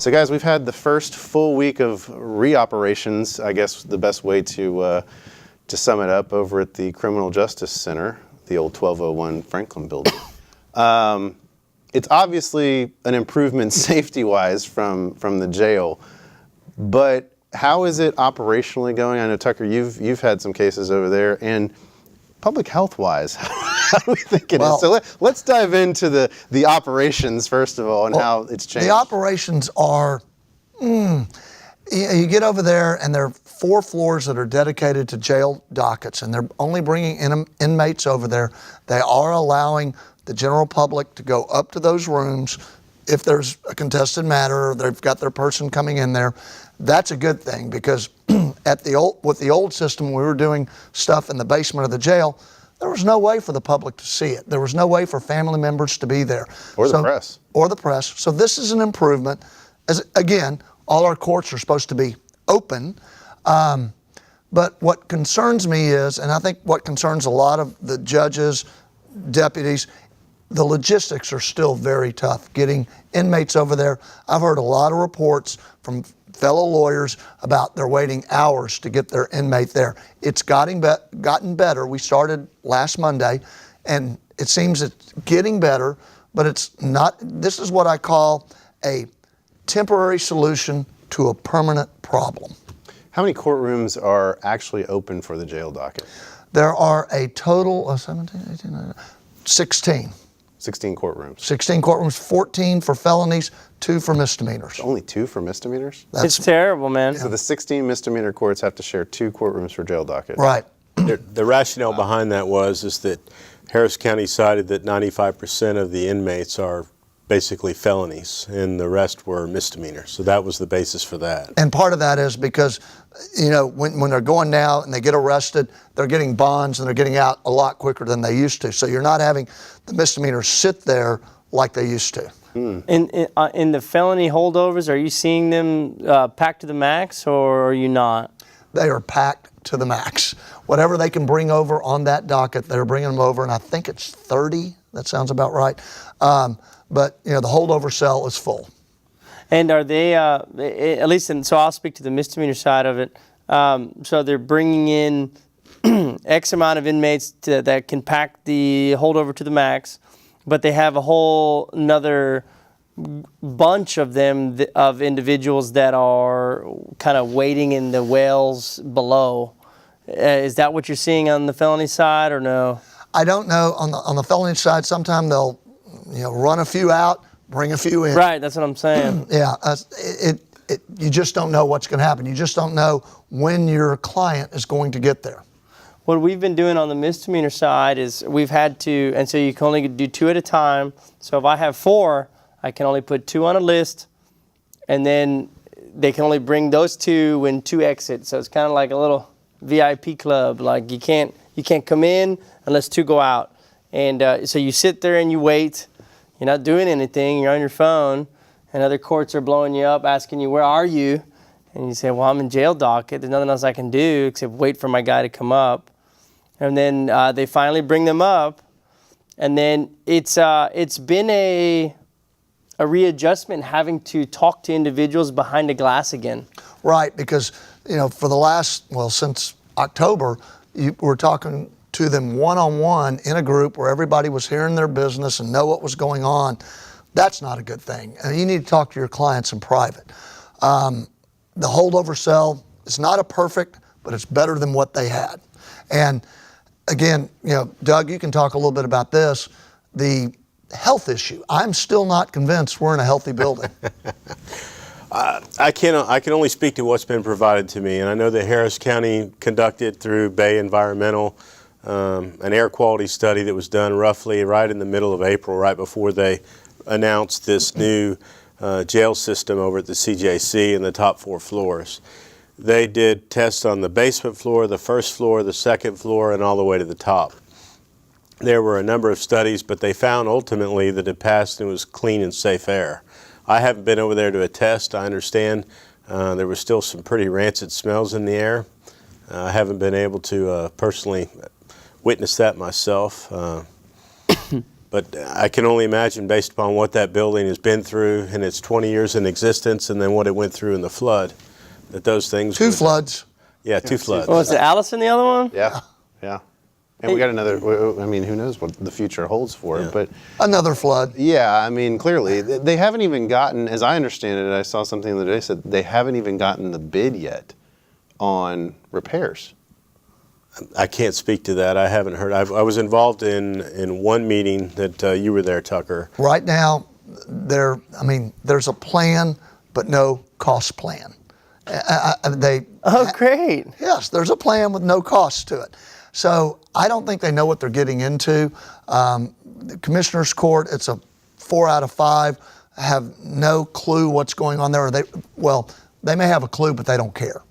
So guys, we've had the first full week of reoperations, I guess the best way to sum it up, over at the Criminal Justice Center, the old 1201 Franklin building. It's obviously an improvement safety-wise from the jail, but how is it operationally going? I know, Tucker, you've had some cases over there, and public health-wise, how do we think it is? So let's dive into the operations, first of all, and how it's changed. The operations are, you get over there, and there are 4 floors that are dedicated to jail dockets, and they're only bringing inmates over there. They are allowing the general public to go up to those rooms if there's a contested matter or they've got their person coming in there. That's a good thing, because with the old system, we were doing stuff in the basement of the jail. There was no way for the public to see it. There was no way for family members to be there. Or the press. Or the press. So this is an improvement. As again, all our courts are supposed to be open. But what concerns me is, and I think what concerns a lot of the judges, deputies, the logistics are still very tough. Getting inmates over there. I've heard a lot of reports from fellow lawyers about they're waiting hours to get their inmate there. It's gotten better. We started last Monday, and it seems it's getting better, but it's not. This is what I call a temporary solution to a permanent problem. How many courtrooms are actually open for the jail docket? There are a total of 16. 16 courtrooms. 16 courtrooms, 14 for felonies, 2 for misdemeanors. Only 2 for misdemeanors? It's terrible, man. So the 16 misdemeanor courts have to share 2 courtrooms for jail docket. Right. The rationale behind that is that Harris County cited that 95% of the inmates are basically felonies, and the rest were misdemeanors. So that was the basis for that. And part of that is because, you know, when they're going now and they get arrested, they're getting bonds and they're getting out a lot quicker than they used to. So you're not having the misdemeanors sit there like they used to. In the felony holdovers, are you seeing them packed to the max, or are you not? They are packed to the max. Whatever they can bring over on that docket, they're bringing them over, and I think it's 30. That sounds about right. But you know, the holdover cell is full. And are they, at least, so I'll speak to the misdemeanor side of it. So they're bringing in X amount of inmates that can pack the holdover to the max, but they have a whole another bunch of them, of individuals that are kind of waiting in the wells below. Is that what you're seeing on the felony side, or no? I don't know. On the felony side, sometimes they'll, you know, run a few out, bring a few in. Right, that's what I'm saying. Yeah, you just don't know what's going to happen. You just don't know when your client is going to get there. What we've been doing on the misdemeanor side is we've had to, and so you can only do 2 at a time. So if I have 4, I can only put 2 on a list, and then they can only bring those 2 when 2 exit. So it's kind of like a little VIP club. Like you can't come in unless 2 go out. And so you sit there and you wait. You're not doing anything. You're on your phone, and other courts are blowing you up, asking you, where are you? And you say, well, I'm in jail docket. There's nothing else I can do except wait for my guy to come up. And then they finally bring them up. And then it's been a readjustment having to talk to individuals behind a glass again. Right, because, you know, for the last, since October, we're talking to them one-on-one in a group where everybody was hearing their business and know what was going on. That's not a good thing. You need to talk to your clients in private. The holdover cell is not a perfect, but it's better than what they had. And again, you know, Doug, you can talk a little bit about this, the health issue. I'm still not convinced we're in a healthy building. I can only speak to what's been provided to me, and I know that Harris County conducted through Bay Environmental an air quality study that was done roughly right in the middle of April, right before they announced this new jail system over at the CJC in the top 4 floors. They did tests on the basement floor, the first floor, the second floor, and all the way to the top. There were a number of studies, but they found ultimately that it passed and it was clean and safe air. I haven't been over there to attest. I understand there was still some pretty rancid smells in the air. I haven't been able to personally witness that myself. But I can only imagine, based upon what that building has been through in its 20 years in existence, and then what it went through in the flood, that those things. Two floods. Yeah, two floods. Was it Allison, the other one? Yeah, yeah. And we got another. I mean, who knows what the future holds for it? But Another flood. yeah, I mean, clearly they haven't even gotten, as I understand it. I saw something the other day said they haven't even gotten the bid yet on repairs. I can't speak to that. I haven't heard. I was involved in one meeting that you were there, Tucker. Right now, there's a plan, but no cost plan. Oh, great. Yes, there's a plan with no cost to it. So I don't think they know what they're getting into. The Commissioner's Court, it's a 4 out of 5, have no clue what's going on there. They may have a clue, but they don't care.